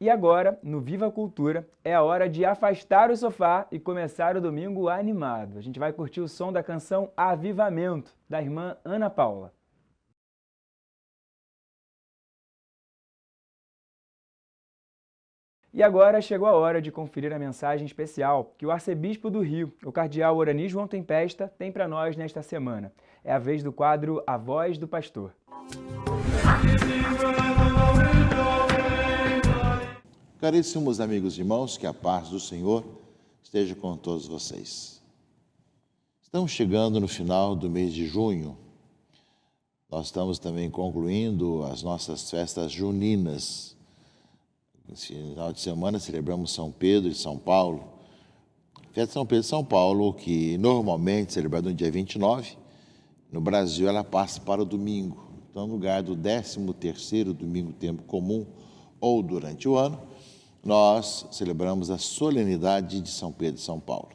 E agora, no Viva Cultura, é a hora de afastar o sofá e começar o domingo animado. A gente vai curtir o som da canção Avivamento, da irmã Ana Paula. E agora chegou a hora de conferir a mensagem especial que o arcebispo do Rio, o cardeal Orani João Tempesta, tem para nós nesta semana. É a vez do quadro A Voz do Pastor. Caríssimos amigos e irmãos, que a paz do Senhor esteja com todos vocês. Estamos chegando no final do mês de junho. Nós estamos também concluindo as nossas festas juninas. Nesse final de semana celebramos São Pedro e São Paulo. Festa de São Pedro e São Paulo, que normalmente é celebrada no dia 29, no Brasil ela passa para o domingo. Então, no lugar do 13º domingo tempo comum ou durante o ano, nós celebramos a solenidade de São Pedro e São Paulo.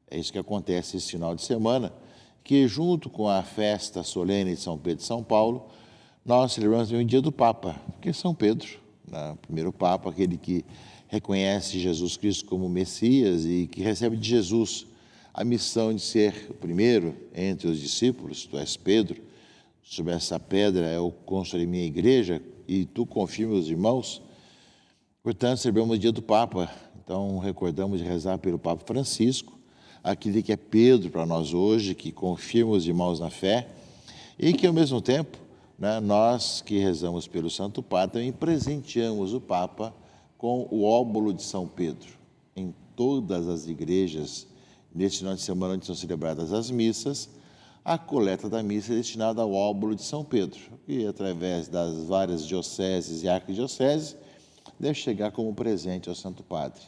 É isso que acontece esse final de semana, que junto com a festa solene de São Pedro e São Paulo, nós celebramos também o dia do Papa, porque São Pedro, o primeiro Papa, aquele que reconhece Jesus Cristo como Messias e que recebe de Jesus a missão de ser o primeiro entre os discípulos. Tu és Pedro, sobre essa pedra eu construirei minha igreja e tu confirma os irmãos. Portanto, celebramos o dia do Papa, então recordamos de rezar pelo Papa Francisco, aquele que é Pedro para nós hoje, que confirma os irmãos na fé, e que ao mesmo tempo, nós que rezamos pelo Santo Padre, também presenteamos o Papa com o óbolo de São Pedro. Em todas as igrejas, neste final de semana onde são celebradas as missas, a coleta da missa é destinada ao óbolo de São Pedro, e através das várias dioceses e arquidioceses, deve chegar como presente ao Santo Padre.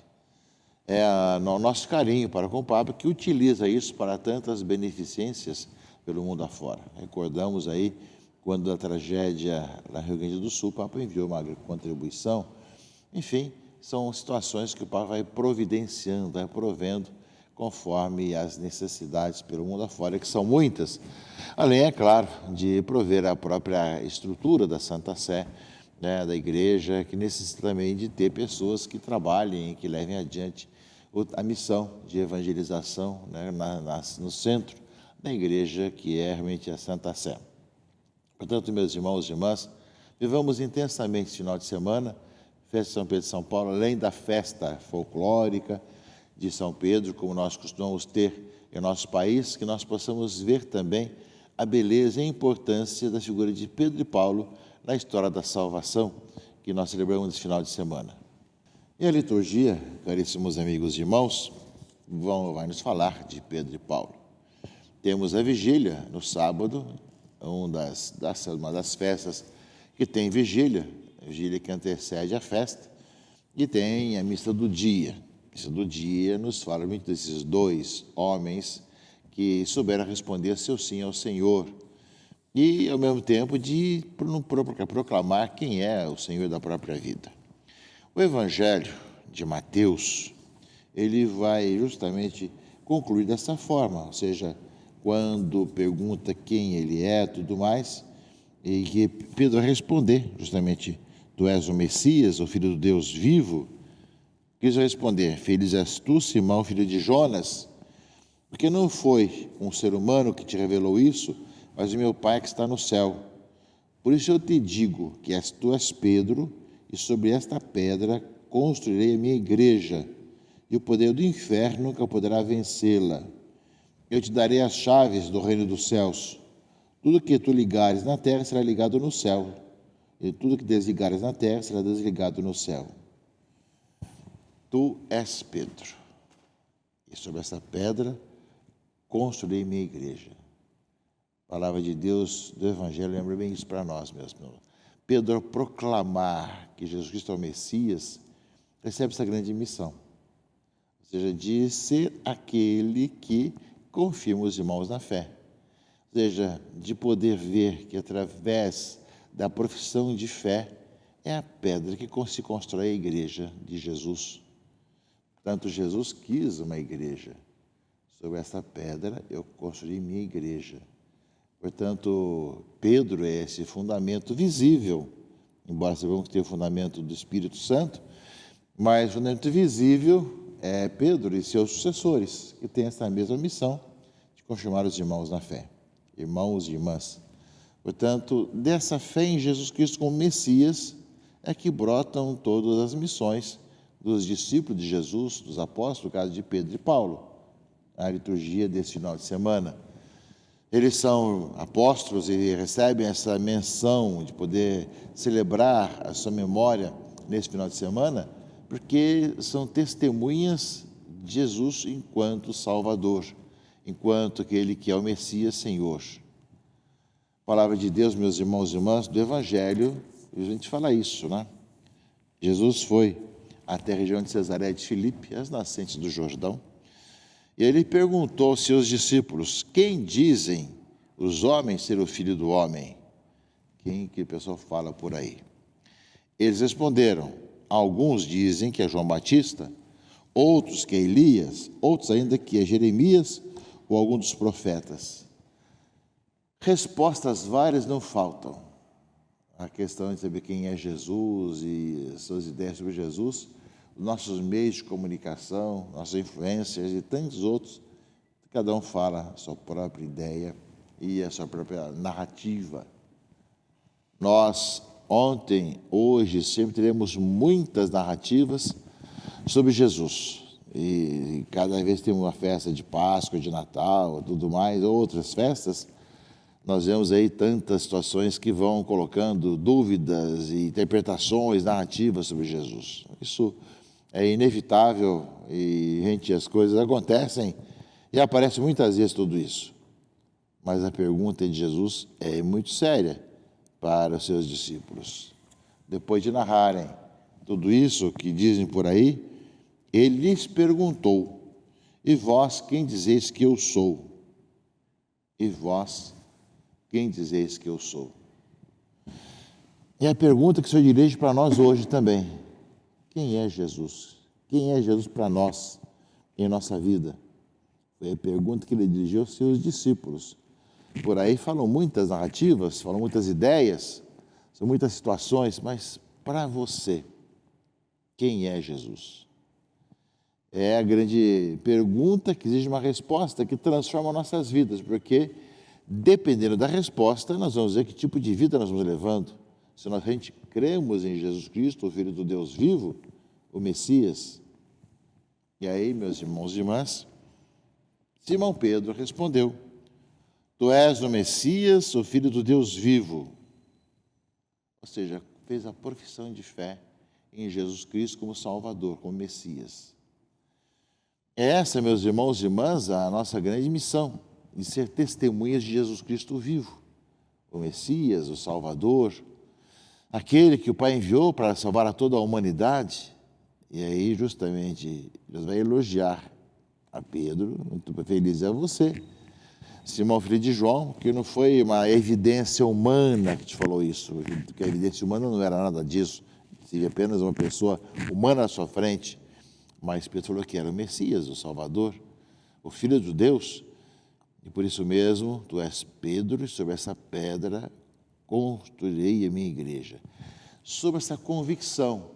É o nosso carinho para com o Papa, que utiliza isso para tantas beneficências pelo mundo afora. Recordamos aí, quando da tragédia na Rio Grande do Sul, o Papa enviou uma contribuição. Enfim, são situações que o Papa vai providenciando, vai provendo, conforme as necessidades pelo mundo afora, que são muitas. Além, é claro, de prover a própria estrutura da Santa Sé, da igreja, que necessita também de ter pessoas que trabalhem e que levem adiante a missão de evangelização no centro da igreja, que é realmente a Santa Sé. Portanto, meus irmãos e irmãs, vivamos intensamente esse final de semana, festa de São Pedro e São Paulo, além da festa folclórica de São Pedro, como nós costumamos ter em nosso país, que nós possamos ver também a beleza e a importância da figura de Pedro e Paulo na história da salvação que nós celebramos nesse final de semana. E a liturgia, caríssimos amigos e irmãos, vai nos falar de Pedro e Paulo. Temos a vigília no sábado, uma das festas que tem vigília, a vigília que antecede a festa, e tem a missa do dia. A missa do dia nos fala muito desses dois homens que souberam responder seu sim ao Senhor, e, ao mesmo tempo, de proclamar quem é o Senhor da própria vida. O Evangelho de Mateus, ele vai justamente concluir dessa forma, ou seja, quando pergunta quem ele é, tudo mais, e que Pedro vai responder justamente, tu és o Messias, o Filho do Deus vivo, que ele vai responder, feliz és tu, Simão, filho de Jonas, porque não foi um ser humano que te revelou isso, mas o meu Pai que está no céu. Por isso eu te digo que tu és Pedro, e sobre esta pedra construirei a minha igreja, e o poder do inferno nunca poderá vencê-la. Eu te darei as chaves do reino dos céus. Tudo que tu ligares na terra será ligado no céu, e tudo que desligares na terra será desligado no céu. Tu és Pedro, e sobre essa pedra construirei minha igreja. A palavra de Deus, do Evangelho, lembra bem isso para nós mesmos. Pedro, ao proclamar que Jesus Cristo é o Messias, recebe essa grande missão. Ou seja, de ser aquele que confirma os irmãos na fé. Ou seja, de poder ver que através da profissão de fé é a pedra que se constrói a igreja de Jesus. Tanto Jesus quis uma igreja. Sobre essa pedra eu construí minha igreja. Portanto, Pedro é esse fundamento visível, embora saibamos que tem o fundamento do Espírito Santo, Mas o fundamento visível é Pedro e seus sucessores, que têm essa mesma missão de confirmar os irmãos na fé, irmãos e irmãs. Portanto, dessa fé em Jesus Cristo como Messias é que brotam todas as missões dos discípulos de Jesus, dos apóstolos, no caso de Pedro e Paulo, a liturgia desse final de semana. Eles são apóstolos e recebem essa menção de poder celebrar a sua memória nesse final de semana, porque são testemunhas de Jesus enquanto Salvador, enquanto aquele que é o Messias Senhor. A palavra de Deus, meus irmãos e irmãs, do Evangelho, a gente fala isso, né? Jesus foi até a região de Cesareia de Filipe, as nascentes do Jordão, e ele perguntou aos seus discípulos: quem dizem os homens ser o Filho do Homem? Quem que o pessoal fala por aí? Eles responderam: alguns dizem que é João Batista, outros que é Elias, outros ainda que é Jeremias ou algum dos profetas. Respostas várias não faltam. A questão de saber quem é Jesus e suas ideias sobre Jesus, nossos meios de comunicação, nossas influências e tantos outros, cada um fala a sua própria ideia e a sua própria narrativa. Nós, ontem, hoje, sempre teremos muitas narrativas sobre Jesus. E cada vez tem uma festa de Páscoa, de Natal, tudo mais, outras festas, nós vemos aí tantas situações que vão colocando dúvidas e interpretações narrativas sobre Jesus. Isso é inevitável e, gente, as coisas acontecem e aparece muitas vezes tudo isso. Mas a pergunta de Jesus é muito séria para os seus discípulos. Depois de narrarem tudo isso que dizem por aí, ele lhes perguntou: e vós quem dizeis que eu sou? E vós quem dizeis que eu sou? E a pergunta que o Senhor dirige para nós hoje também: quem é Jesus? Quem é Jesus para nós em nossa vida? Foi a pergunta que ele dirigiu aos seus discípulos. Por aí falam muitas narrativas, falam muitas ideias, são muitas situações, mas para você, quem é Jesus? É a grande pergunta que exige uma resposta que transforma nossas vidas, porque dependendo da resposta, nós vamos ver que tipo de vida nós vamos levando. Se nós realmente cremos em Jesus Cristo, o Filho do Deus vivo, o Messias. E aí, meus irmãos e irmãs, Simão Pedro respondeu: tu és o Messias, o Filho do Deus vivo. Ou seja, fez a profissão de fé em Jesus Cristo como Salvador, como Messias. Essa, meus irmãos e irmãs, a nossa grande missão, de ser testemunhas de Jesus Cristo vivo, o Messias, o Salvador, aquele que o Pai enviou para salvar a toda a humanidade. E aí, justamente, Deus vai elogiar a Pedro: muito feliz é você, Simão, filho de João, que não foi uma evidência humana que te falou isso, porque a evidência humana não era nada disso, seria apenas uma pessoa humana à sua frente, mas Pedro falou que era o Messias, o Salvador, o Filho de Deus, e por isso mesmo tu és Pedro, e sobre essa pedra construirei a minha igreja. Sobre essa convicção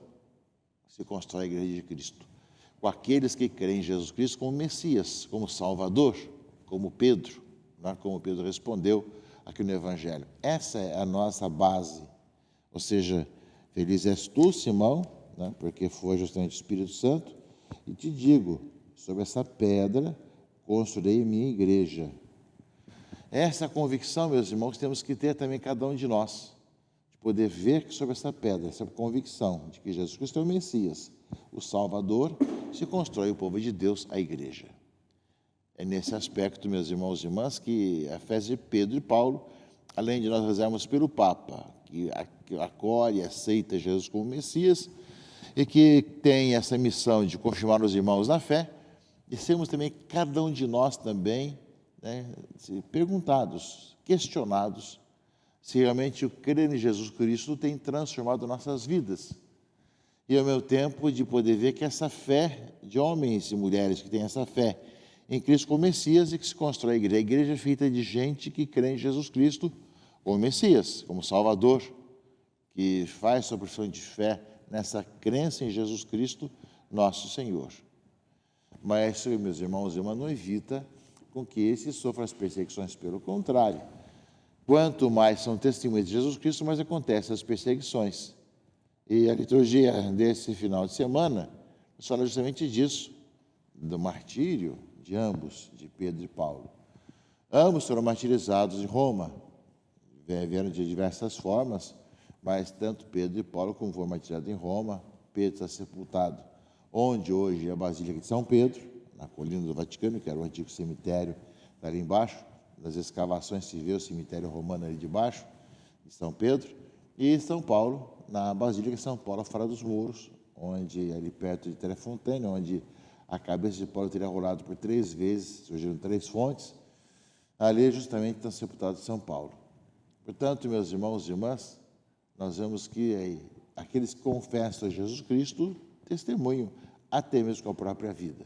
se constrói a igreja de Cristo, com aqueles que creem em Jesus Cristo como Messias, como Salvador, como Pedro, como Pedro respondeu aqui no Evangelho. Essa é a nossa base. Ou seja, feliz és tu, Simão, porque foi justamente o Espírito Santo, e te digo, sobre essa pedra construirei a minha igreja. Essa convicção, meus irmãos, temos que ter também cada um de nós, de poder ver que sobre essa pedra, essa convicção de que Jesus Cristo é o Messias, o Salvador, se constrói o povo de Deus, a igreja. É nesse aspecto, meus irmãos e irmãs, que a fé de Pedro e Paulo, além de nós rezarmos pelo Papa, que acolhe e aceita Jesus como Messias, e que tem essa missão de confirmar os irmãos na fé, e sermos também, cada um de nós também, perguntados, questionados, se realmente o crer em Jesus Cristo tem transformado nossas vidas. E ao mesmo tempo de poder ver que essa fé de homens e mulheres que têm essa fé em Cristo como Messias e que se constrói a igreja é feita de gente que crê em Jesus Cristo como Messias, como Salvador, que faz sua profissão de fé nessa crença em Jesus Cristo, nosso Senhor. Mas isso, meus irmãos e irmãs, não evita com que esses sofram as perseguições. Pelo contrário, quanto mais são testemunhas de Jesus Cristo, mais acontecem as perseguições. E a liturgia desse final de semana fala justamente disso, do martírio de ambos, de Pedro e Paulo. Ambos foram martirizados em Roma, vieram de diversas formas, mas tanto Pedro e Paulo, como foram martirizados em Roma, Pedro está sepultado onde hoje é a Basílica de São Pedro, na colina do Vaticano, que era o antigo cemitério ali embaixo. Das escavações se vê o cemitério romano ali de baixo, de São Pedro, e São Paulo, na Basílica de São Paulo, fora dos muros, onde ali perto de Telefontaine, onde a cabeça de Paulo teria rolado por 3 vezes, surgiram 3 fontes, ali justamente está sepultado São Paulo. Portanto, meus irmãos e irmãs, nós vemos que aqueles que confessam a Jesus Cristo testemunham até mesmo com a própria vida.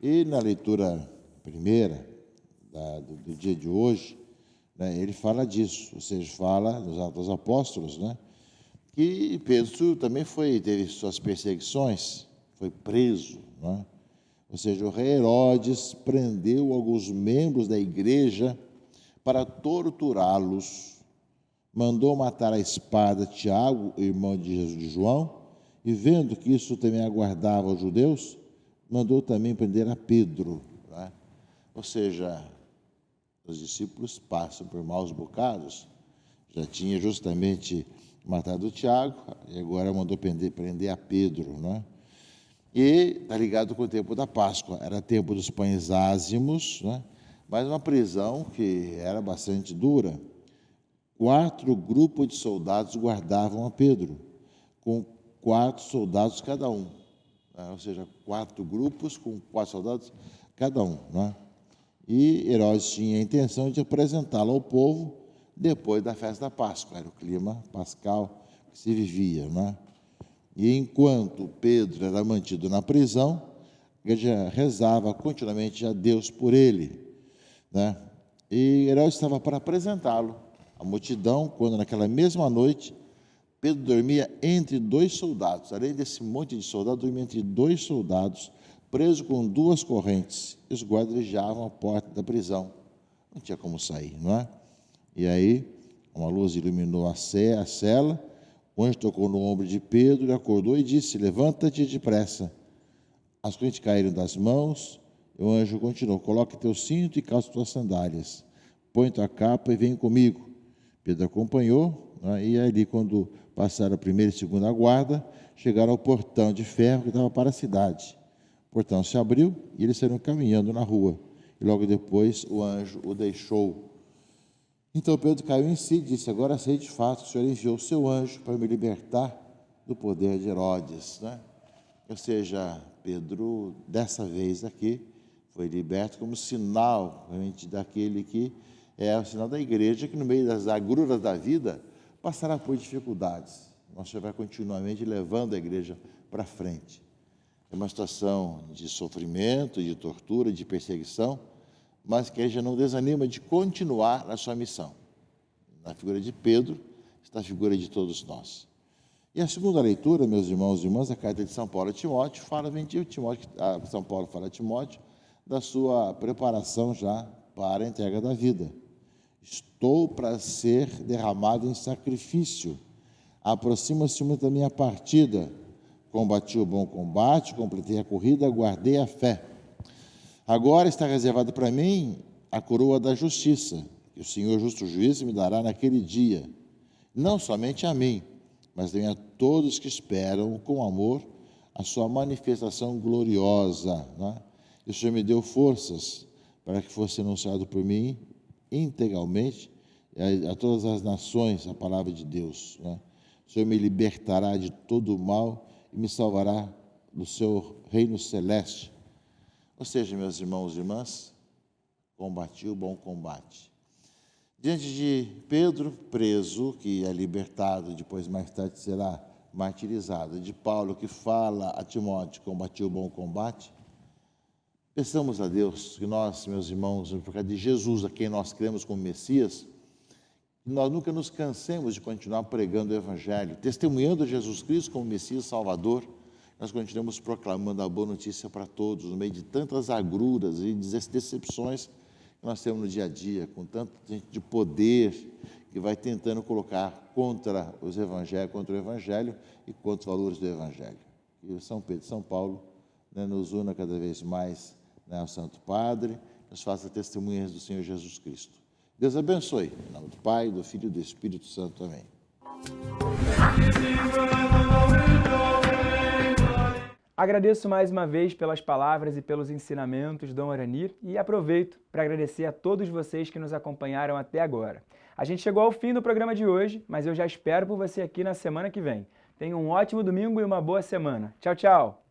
E na leitura primeira do dia de hoje, né, ele fala disso, ou seja, fala nos Atos dos Apóstolos, né, que Pedro também teve suas perseguições, foi preso, né? Ou seja, o rei Herodes prendeu alguns membros da igreja para torturá-los, mandou matar à espada Tiago, irmão de Jesus de João, e vendo que isso também aguardava os judeus, mandou também prender a Pedro, né? Ou seja, os discípulos passam por maus bocados, já tinha justamente matado o Tiago, e agora mandou prender a Pedro, né? E está ligado com o tempo da Páscoa, era tempo dos pães ázimos, né? Mas uma prisão que era bastante dura. 4 grupos de soldados guardavam a Pedro, com 4 soldados cada um, né? Ou seja, 4 grupos com 4 soldados cada um, né? E Herodes tinha a intenção de apresentá-lo ao povo depois da festa da Páscoa, era o clima pascal que se vivia, né? E enquanto Pedro era mantido na prisão, a igreja rezava continuamente a Deus por ele, né? E Herodes estava para apresentá-lo à multidão, quando naquela mesma noite Pedro dormia entre 2 soldados. Além desse monte de soldados, dormia entre 2 soldados, preso com 2 correntes. E os guardas vigiavam a porta da prisão. Não tinha como sair, não é? E aí, uma luz iluminou a cela, o anjo tocou no ombro de Pedro, ele acordou e disse: levanta-te depressa. As correntes caíram das mãos, e o anjo continuou: coloque teu cinto e calça tuas sandálias. Põe tua capa e vem comigo. Pedro acompanhou, né? E ali, quando passaram a primeira e segunda guarda, chegaram ao portão de ferro que dava para a cidade. O portão se abriu e eles saíram caminhando na rua. E logo depois o anjo o deixou. Então Pedro caiu em si e disse: agora sei de fato que o Senhor enviou o seu anjo para me libertar do poder de Herodes, né? Ou seja, Pedro, dessa vez aqui, foi liberto como sinal realmente daquele que é o sinal da igreja, que no meio das agruras da vida passará por dificuldades. Nós vai continuamente levando a igreja para frente. É uma situação de sofrimento, de tortura, de perseguição, mas que a igreja não desanima de continuar na sua missão. Na figura de Pedro está a figura de todos nós. E a segunda leitura, meus irmãos e irmãs, a carta de São Paulo a Timóteo, São Paulo fala a Timóteo da sua preparação já para a entrega da vida. Estou para ser derramado em sacrifício. Aproxima-se o momento da minha partida. Combati o bom combate, completei a corrida, guardei a fé. Agora está reservado para mim a coroa da justiça, que o Senhor justo juiz me dará naquele dia. Não somente a mim, mas também a todos que esperam com amor a sua manifestação gloriosa, né? E o Senhor me deu forças para que fosse anunciado por mim integralmente a todas as nações a palavra de Deus, né? O Senhor me libertará de todo o mal e me salvará do seu reino celeste. Ou seja, meus irmãos e irmãs, combati o bom combate. Diante de Pedro, preso, que é libertado, depois mais tarde será martirizado, de Paulo, que fala a Timóteo, combati o bom combate, peçamos a Deus que nós, meus irmãos, por causa de Jesus, a quem nós cremos como Messias, que nós nunca nos cansemos de continuar pregando o Evangelho, testemunhando Jesus Cristo como Messias Salvador. Nós continuamos proclamando a boa notícia para todos, no meio de tantas agruras e decepções que nós temos no dia a dia, com tanta gente de poder que vai tentando colocar contra o Evangelho e contra os valores do Evangelho. Que São Pedro e São Paulo, né, nos una cada vez mais, né, ao Santo Padre, nos faça testemunhas do Senhor Jesus Cristo. Deus abençoe. Em nome do Pai, do Filho e do Espírito Santo. Amém. Agradeço mais uma vez pelas palavras e pelos ensinamentos, Dom Arani, e aproveito para agradecer a todos vocês que nos acompanharam até agora. A gente chegou ao fim do programa de hoje, mas eu já espero por você aqui na semana que vem. Tenha um ótimo domingo e uma boa semana. Tchau, tchau!